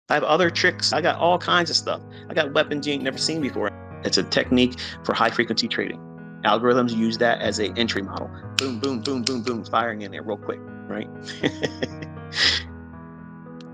I have other tricks. I got all kinds of stuff. I got weapons you ain't never seen before. It's a technique for high frequency trading. Algorithms use that as an entry model. Boom, boom, boom, boom, boom, firing in there real quick, right?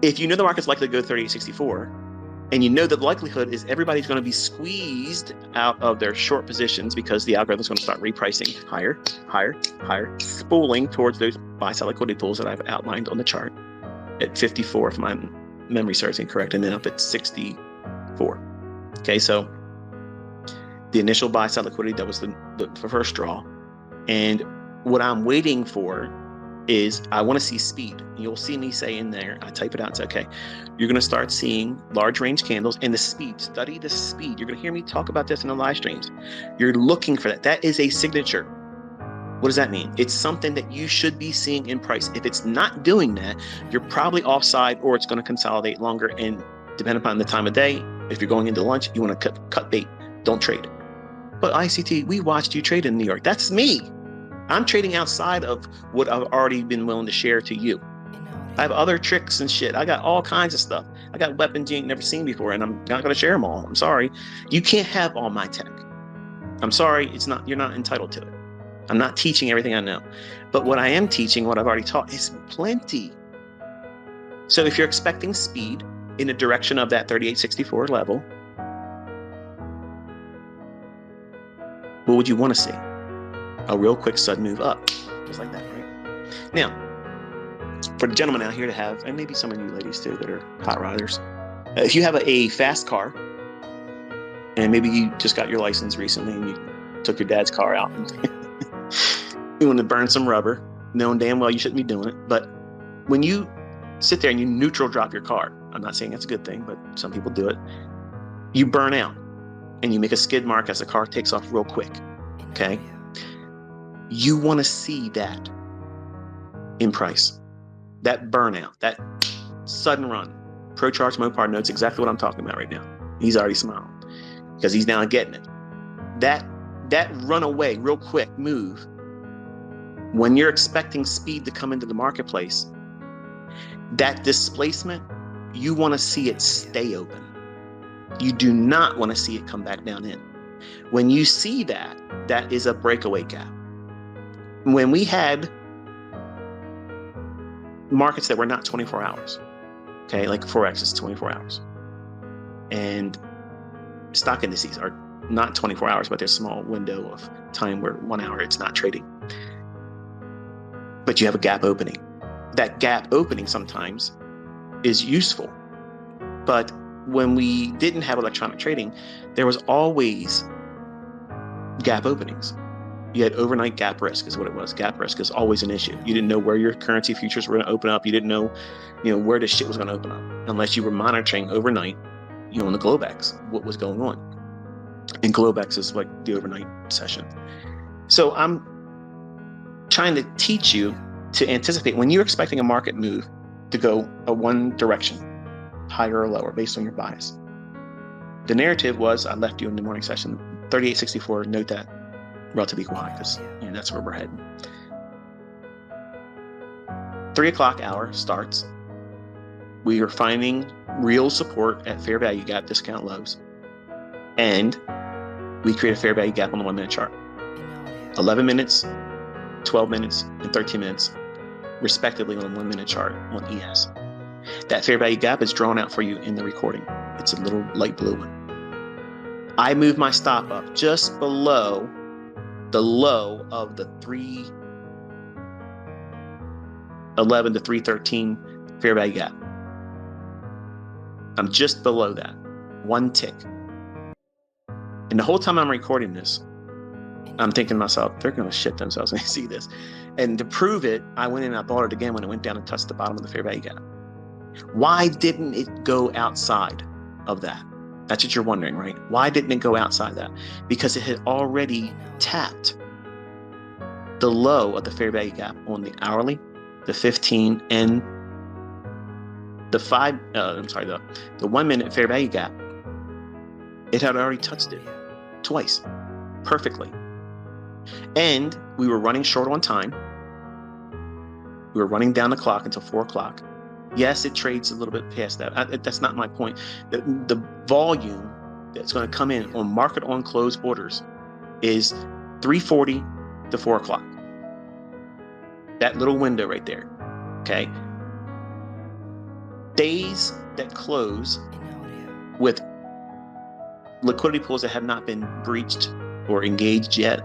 If you know the market's likely to go 38.64, and you know that the likelihood is everybody's going to be squeezed out of their short positions because the algorithm is going to start repricing higher, higher, higher, spooling towards those buy-side liquidity pools that I've outlined on the chart at 54, if my memory serves me correct, and then up at 64. Okay, so the initial buy-side liquidity, that was the first draw. And what I'm waiting for is I want to see speed. You'll see me say in there, I type it out, it's okay. You're going to start seeing large range candles and the speed. Study the speed. You're going to hear me talk about this in the live streams. You're looking for that. That is a signature. What does that mean? It's something that you should be seeing in price. If it's not doing that, you're probably offside, or it's going to consolidate longer. And depending upon the time of day, if you're going into lunch, you want to cut bait. Don't trade. But ICT, we watched you trade in New York. That's me. I'm trading outside of what I've already been willing to share to you. I have other tricks and shit. I got all kinds of stuff. I got weapons you ain't never seen before, and I'm not going to share them all. I'm sorry. You can't have all my tech. I'm sorry. You're not entitled to it. I'm not teaching everything I know. But what I am teaching, what I've already taught, is plenty. So if you're expecting speed in the direction of that 38.64 level, what would you want to see? A real quick sudden move up, just like that, right? Now, for the gentlemen out here to have, and maybe some of you ladies too that are hot rodders, if you have a fast car, and maybe you just got your license recently and you took your dad's car out and you want to burn some rubber, knowing damn well you shouldn't be doing it, but when you sit there and you neutral drop your car, I'm not saying that's a good thing, but some people do it, you burn out and you make a skid mark as the car takes off real quick, okay? You want to see that in price, that burnout, that sudden run. Pro Charts Mopar knows exactly what I'm talking about right now. He's already smiling because he's now getting it. That runaway, real quick move, when you're expecting speed to come into the marketplace, that displacement, you want to see it stay open. You do not want to see it come back down in. When you see that, that is a breakaway gap. When we had markets that were not 24 hours, okay, like Forex is 24 hours, and stock indices are not 24 hours, but there's a small window of time where 1 hour it's not trading. But you have a gap opening. That gap opening sometimes is useful. But when we didn't have electronic trading, there was always gap openings. You had overnight gap risk is what it was. Gap risk is always an issue. You didn't know where your currency futures were going to open up. You didn't know, where this shit was going to open up unless you were monitoring overnight, on the Globex, what was going on. And Globex is like the overnight session. So I'm trying to teach you to anticipate when you're expecting a market move to go a one direction, higher or lower, based on your bias. The narrative was, I left you in the morning session, 38.64, note that, relatively quiet, because that's where we're heading. 3 o'clock hour starts. We are finding real support at fair value gap discount lows. And we create a fair value gap on the 1 minute chart. 11 minutes, 12 minutes, and 13 minutes, respectively, on the 1 minute chart on ES. That fair value gap is drawn out for you in the recording. It's a little light blue one. I move my stop up just below the low of the 311 to 313 fair value gap. I'm just below that, one tick. And the whole time I'm recording this, I'm thinking to myself, they're going to shit themselves when they see this. And to prove it, I went in and I bought it again when it went down and touched the bottom of the fair value gap. Why didn't it go outside of that? That's what you're wondering, right? Why didn't it go outside that? Because it had already tapped the low of the fair value gap on the hourly, the 15, and the 1 minute fair value gap. It had already touched it twice, perfectly. And we were running short on time. We were running down the clock until 4 o'clock. Yes, it trades a little bit past that. That's not my point. The volume that's going to come in on market on close orders is 3:40 to 4 o'clock. That little window right there. Okay. Days that close with liquidity pools that have not been breached or engaged yet,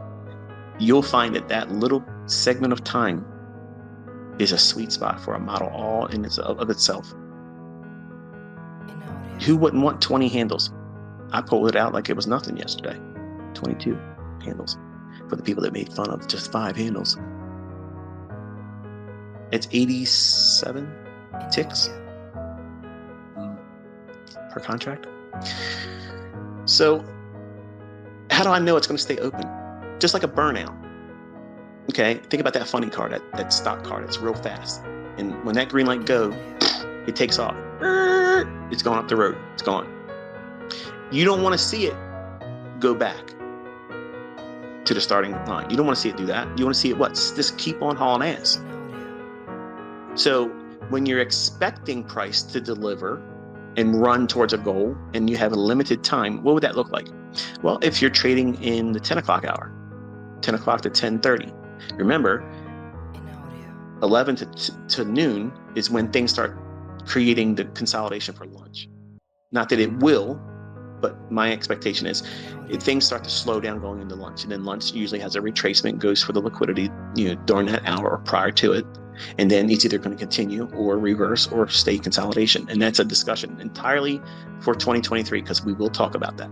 you'll find that that little segment of time is a sweet spot for a model all in of itself. Who wouldn't want 20 handles? I pulled it out like it was nothing yesterday. 22 handles for the people that made fun of just 5 handles. It's 87 ticks per contract. So how do I know it's going to stay open? Just like a burnout. Okay, think about that funny car, that stock car that's real fast. And when that green light goes, it takes off. It's going up the road. It's gone. You don't want to see it go back to the starting line. You don't want to see it do that. You want to see it just keep on hauling ass. So when you're expecting price to deliver and run towards a goal and you have a limited time, what would that look like? Well, if you're trading in the 10 o'clock hour, 10 o'clock to 10:30, remember, 11 to noon is when things start creating the consolidation for lunch. Not that it will, but my expectation is things start to slow down going into lunch. And then lunch usually has a retracement, goes for the liquidity, during that hour or prior to it. And then it's either going to continue or reverse or stay consolidation. And that's a discussion entirely for 2023, because we will talk about that.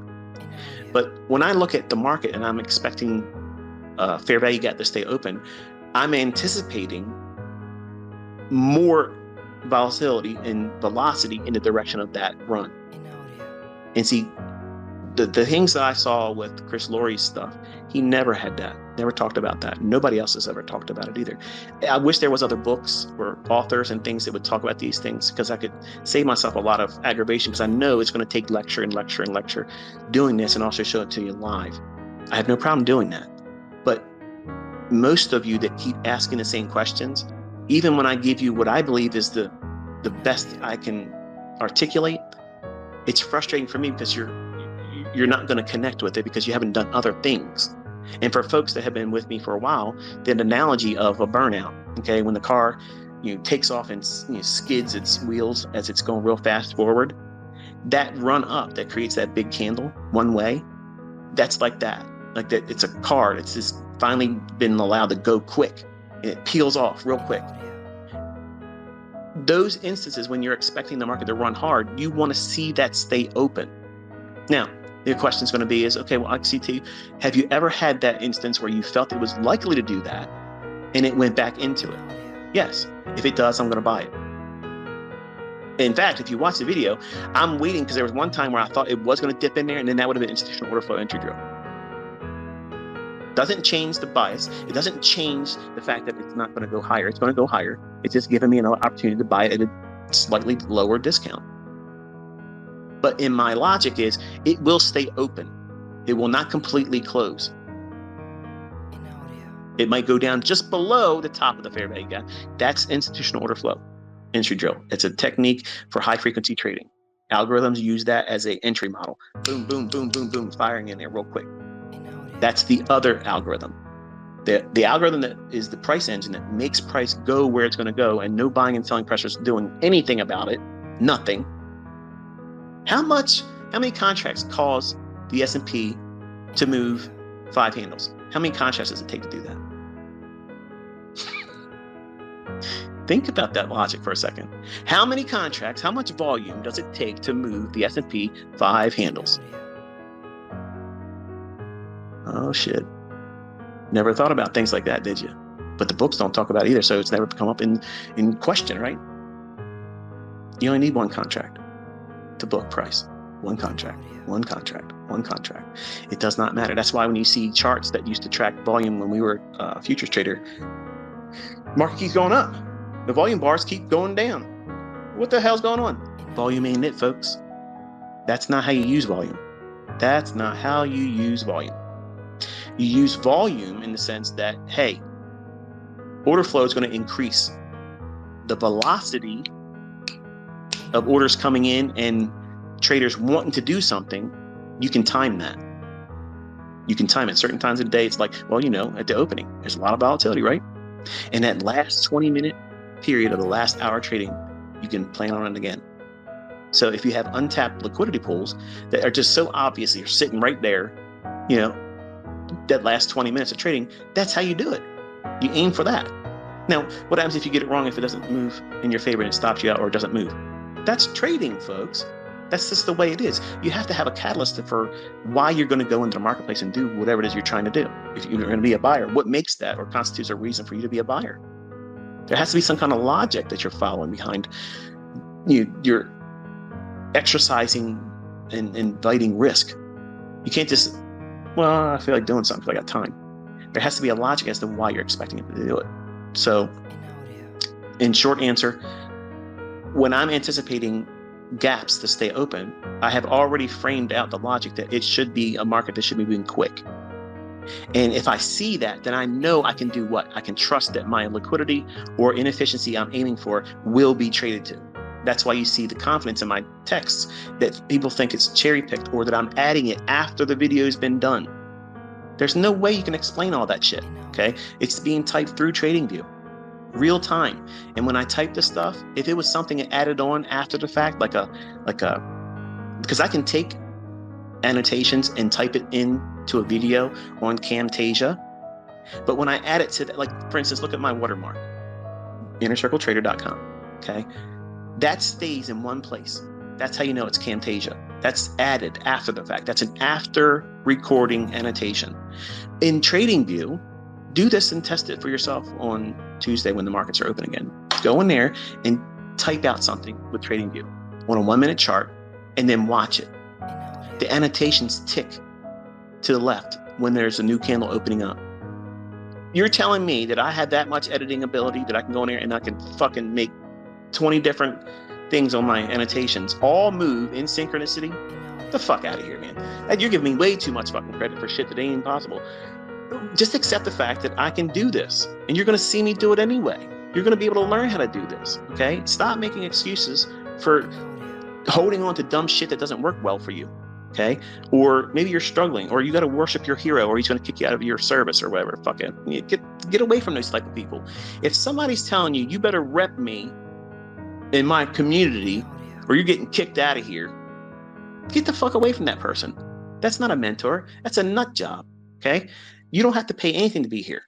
But when I look at the market and I'm expecting fair value gap to stay open, I'm anticipating more volatility and velocity in the direction of that run. And see, the things that I saw with Chris Laurie's stuff, he never had that, never talked about that. Nobody else has ever talked about it either. I wish there was other books or authors and things that would talk about these things, because I could save myself a lot of aggravation, because I know it's going to take lecture and lecture and lecture doing this and also show it to you live. I have no problem doing that. But most of you that keep asking the same questions, even when I give you what I believe is the best I can articulate, it's frustrating for me, because you're not going to connect with it because you haven't done other things. And for folks that have been with me for a while, the analogy of a burnout, okay, when the car takes off and skids its wheels as it's going real fast forward, that run up that creates that big candle one way, that's like that. Like that, it's a car that's just finally been allowed to go quick, and it peels off real quick. Those instances when you're expecting the market to run hard, you want to see that stay open. Now, the question is going to be is, okay, well, ICT, have you ever had that instance where you felt it was likely to do that and it went back into it? Yes. If it does, I'm going to buy it. In fact, if you watch the video, I'm waiting, because there was one time where I thought it was going to dip in there, and then that would have been institutional order flow entry drill. Doesn't change the bias. It doesn't change the fact that it's not going to go higher. It's going to go higher. It's just giving me another opportunity to buy it at a slightly lower discount. But in my logic is, it will stay open. It will not completely close. It might go down just below the top of the fair value gap. That's institutional order flow entry drill. It's a technique for high frequency trading. Algorithms use that as an entry model. Boom, boom, boom, boom, boom, firing in there real quick. That's the other algorithm. The algorithm that is the price engine that makes price go where it's going to go, and no buying and selling pressure is doing anything about it. Nothing. How many contracts cause the S&P to move 5 handles? How many contracts does it take to do that? Think about that logic for a second. How many contracts, how much volume does it take to move the S&P 5 handles? Oh, shit. Never thought about things like that, did you? But the books don't talk about it either, so it's never come up in question, right? You only need one contract to book price. One contract, one contract, one contract. It does not matter. That's why when you see charts that used to track volume when we were a futures trader, market keeps going up. The volume bars keep going down. What the hell's going on? Volume ain't it, folks. That's not how you use volume. That's not how you use volume. You use volume in the sense that, hey, order flow is going to increase. The velocity of orders coming in and traders wanting to do something, you can time that. You can time it. Certain times of the day, it's like, well, at the opening, there's a lot of volatility, right? And that last 20-minute period of the last hour trading, you can plan on it again. So if you have untapped liquidity pools that are just so obvious, you're sitting right there, that last 20 minutes of trading, that's how you do it. You aim for that. Now, what happens if you get it wrong, if it doesn't move in your favor and it stops you out or it doesn't move? That's trading, folks. That's just the way it is. You have to have a catalyst for why you're going to go into the marketplace and do whatever it is you're trying to do. If you're going to be a buyer, what makes that or constitutes a reason for you to be a buyer? There has to be some kind of logic that you're following behind you're exercising and inviting risk. You can't just, well, I feel like doing something because I got time. There has to be a logic as to why you're expecting it to do it. So, in short answer, when I'm anticipating gaps to stay open, I have already framed out the logic that it should be a market that should be moving quick. And if I see that, then I know I can do what? I can trust that my liquidity or inefficiency I'm aiming for will be traded to. That's why you see the confidence in my texts that people think it's cherry picked or that I'm adding it after the video's been done. There's no way you can explain all that shit, okay? It's being typed through TradingView, real time. And when I type this stuff, if it was something added on after the fact, because I can take annotations and type it into a video on Camtasia, but when I add it to that, like for instance, look at my watermark, innercircletrader.com, okay? That stays in one place. That's how you know it's Camtasia. That's added after the fact. That's an after recording annotation. In TradingView, do this and test it for yourself on Tuesday when the markets are open again. Go in there and type out something with TradingView on a 1-minute chart and then watch it. The annotations tick to the left when there's a new candle opening up. You're telling me that I have that much editing ability that I can go in there and I can fucking make 20 different things on my annotations all move in synchronicity? Get the fuck out of here, man. And you're giving me way too much fucking credit for shit that ain't possible. Just accept the fact that I can do this, and you're going to see me do it anyway. You're going to be able to learn how to do this, okay? Stop making excuses for holding on to dumb shit that doesn't work well for you, okay? Or maybe you're struggling, or you got to worship your hero, or he's going to kick you out of your service or whatever. Fuck it. Get away from those type of people. If somebody's telling you, you better rep me in my community, or you're getting kicked out of here, get the fuck away from that person. That's not a mentor. That's a nut job, okay? You don't have to pay anything to be here.